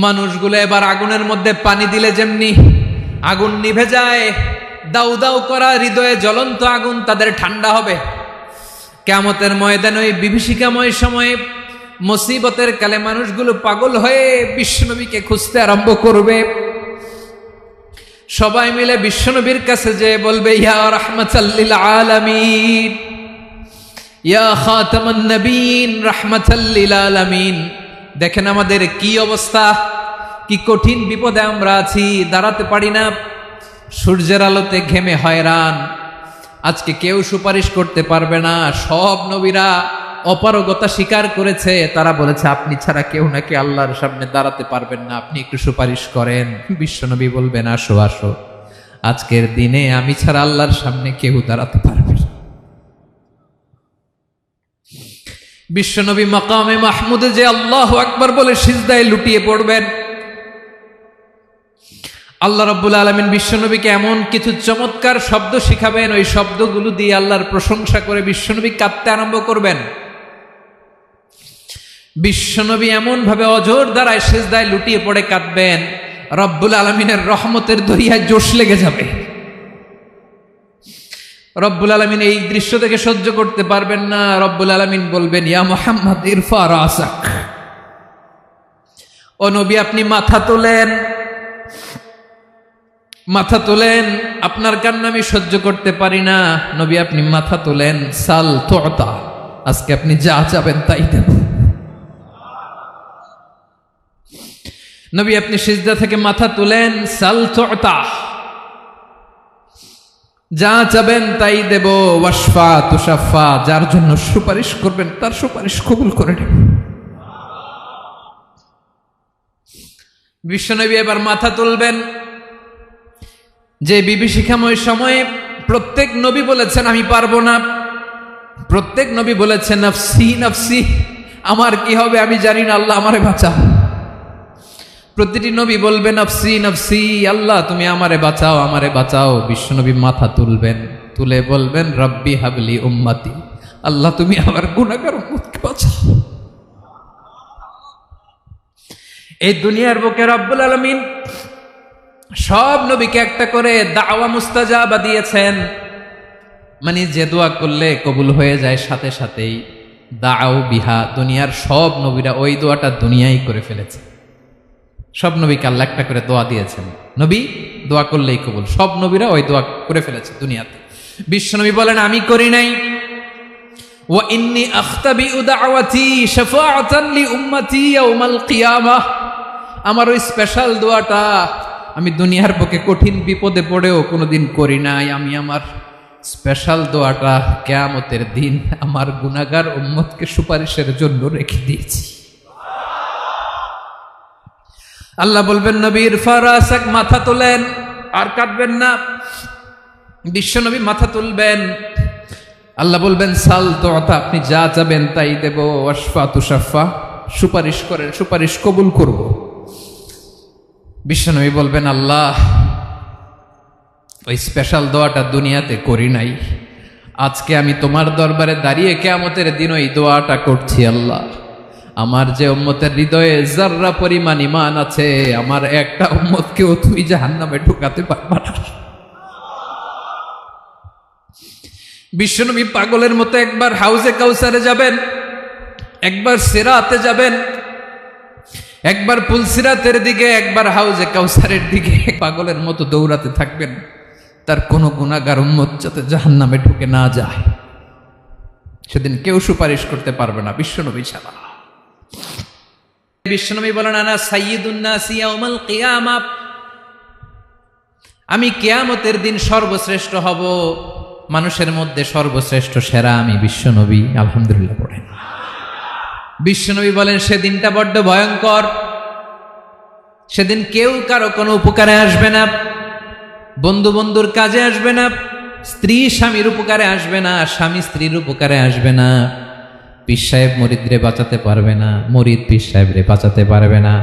মানুষগুলো এবার আগুনের মধ্যে পানি দিলে যেমনি আগুন নিভে যায়, দাউ দাউ করা হৃদয়ে জ্বলন্ত আগুন তাদের ঠান্ডা হবে। কিয়ামতের ময়দানে ওই বিভীষিকাময় সময়ে মুসিবতের কালে মানুষগুলো পাগল হয়ে বিশ্বনবীকে খুঁজতে আরম্ভ করবে। সবাই মিলে বিশ্বনবীর কাছে যেয়ে বলবে, ইয়া রাহমাতাল লিল আলামিন, ইয়া খাতামান নবীন, রাহমাতাল লিল আলামিন। দেখেন আমাদের কি অবস্থা, কি কঠিন বিপদে আমরা আছি, দাঁড়াতে পারি না, সূর্যের আলোতে ঘেমে হয়রান। আজকে কেউ সুপারিশ করতে পারবে না। সব নবীরা অপারগতা স্বীকার করেছে, তারা বলেছে আপনি ছাড়া কেউ নাকি আল্লাহর সামনে দাঁড়াতে পারবেন না, আপনি একটু সুপারিশ করেন। বিশ্বনবী বলবেন, আসো আসো, আজকের দিনে আমি ছাড়া আল্লাহর সামনে কেউ দাঁড়াতে পারবে না। বিশ্বনবী মাকামে মাহমুদে যে আল্লাহু আকবার বলে সিজদায় লুটিয়ে পড়বেন। আল্লাহ রাব্বুল আলামিন বিশ্বনবীকে এমন কিছু চমৎকার শব্দ শিখাবেন, ওই শব্দগুলো দিয়ে আল্লাহর প্রশংসা করে বিশ্বনবী কাঁদতে আরম্ভ করবেন। বিশ্বনবী এমন ভাবে অজর দ্বারায় সিজদায় লুটিয়ে পড়ে কাঁদবেন, রব্বুল আলামিনের রহমতের দরিয়ায় জোশ লেগে যাবে। রব্বুল আলামিন এই দৃশ্য থেকে সহ্য করতে পারবেন না। রব্বুল আলামিন বলবেন, ইয়া মুহাম্মদ ইরফা রাসাক, ও নবী আপনি মাথা তোলেন, মাথা তোলেন, আপনার কান্না আমি সহ্য করতে পারি না। নবী আপনি মাথা তোলেন, সাল তুতা, আজকে আপনি যা চাবেন তাই দেব। নবী আপনি সিজদা থেকে মাথা তুলেন, সাল তুতা, যা চাবেন তাই দেব। ওয়াশফা তুশাফা, যার জন্য সুপারিশ করবেন তার সুপারিশ কবুল করে নেব। বিশ্বনবী এবার মাথা তুলবেন। যে বিভীষিকাময় সময়ে প্রত্যেক নবী বলেছেন আমি পারবো না, প্রত্যেক নবী বলেছেন নফসি নফসি, আমার কি হবে আমি জানি না, আল্লাহ আমারে বাঁচাও। প্রতিটি নবী বলবে নফসি নফসি, আল্লাহ তুমি আমারে বাঁচাও, আমারে বাঁচাও। বিশ্বনবী মাথা তুলবেন, তুলে বলবেন রব্বি হাবলি উম্মতি, আল্লাহ তুমি আমার গুনাহগার উম্মতকে বাঁচাও। এই দুনিয়ার বুকে রব্বুল আলামিন সব নবীকে একটা করে দাওয়া মুস্তাজাবা দিয়েছেন, মানে যে দোয়া করলে কবুল হয়ে যায় সাথে সাথেই। দাও বিহা, দুনিয়ার সব নবীরা ওই দোয়াটা দুনিয়ায় করে ফেলেছে। সব নবীকে আল্লাহ একটা করে দোয়া দিয়েছেন, নবী দোয়া করলেই কবুল। সব নবীরা ওই দোয়া করে ফেলেছে দুনিয়াতে। বিশ্বনবী বলেন আমি করি নাই। ওয়া ইন্নী আখতাবিউ দাওয়াতি শাফাআতান লি উম্মতি ইয়াউমাল কিয়ামাহ, আমার ওই স্পেশাল দোয়াটা আমি দুনিয়ার বুকে কঠিন বিপদে পড়েও কোনোদিন করি নাই। আমি আমার স্পেশাল দোয়াটা কিয়ামতের দিন আমার গুনাহগার উম্মতকে সুপারিশের জন্য রেখে দিয়েছি। আল্লাহ বলবেন নবী ইরফা রাসাক, মাথা তোলেন, আর কাঁদবেন না। বিশ্বনবী মাথা তুলবেন, আল্লাহ বলবেন সাল তুতা, আপনি যা চাবেন তাই দেব। ওয়াশফা তুশাফা, সুপারিশ করেন, সুপারিশ কবুল করব। বিশ্বনবী বলবেন আল্লাহ ওই স্পেশাল দোয়াটা দুনিয়াতে করি নাই, আজকে আমি তোমার দরবারে দাঁড়িয়ে কিয়ামতের দিন ওই দোয়াটা করছি। আল্লাহ আমার যে উম্মতের হৃদয়ে যাররা পরিমাণ ঈমান আছে, আমার একটা উম্মতকেও তুমি জাহান্নামে ঢুকাতে পারবা না। বিশ্বনবী পাগলের মতো একবার হাউজে কাউসারে যাবেন, একবার সিরাতে যাবেন, একবার পুলসিরাতের দিকে, একবার হাউজে কাউসারের দিকে, পাগলের মতো দৌড়াতে থাকবেন, তার কোনো গুনাহগার উম্মত যাতে জাহান্নামে ঢুকে না যায়। সেদিন কেউ সুপারিশ করতে পারবে না বিশ্বনবী ছাড়া। বিশ্বনবী বলেন আনা সাইয়্যিদুন নাসি ইয়াউমাল কিয়ামাহ, আমি কিয়ামতের দিন সর্বশ্রেষ্ঠ হব, মানুষের মধ্যে সর্বশ্রেষ্ঠ সেরা আমি বিশ্বনবী। আলহামদুলিল্লাহ পড়েন। বিশ্বনবী বলেন সেদিনটা বড্ড ভয়ঙ্কর, সেদিন কেউ কারো কোনো উপকারে আসবে না, বন্ধু বন্ধুর কাজে আসবে না, স্ত্রী স্বামীর উপকারে আসবে না, স্বামী স্ত্রীর উপকারে আসবে না, পীর সাহেব মুরিদরে বাঁচাতে পারবে না, মুরিদ পীর সাহেবরে বাঁচাতে পারবে না।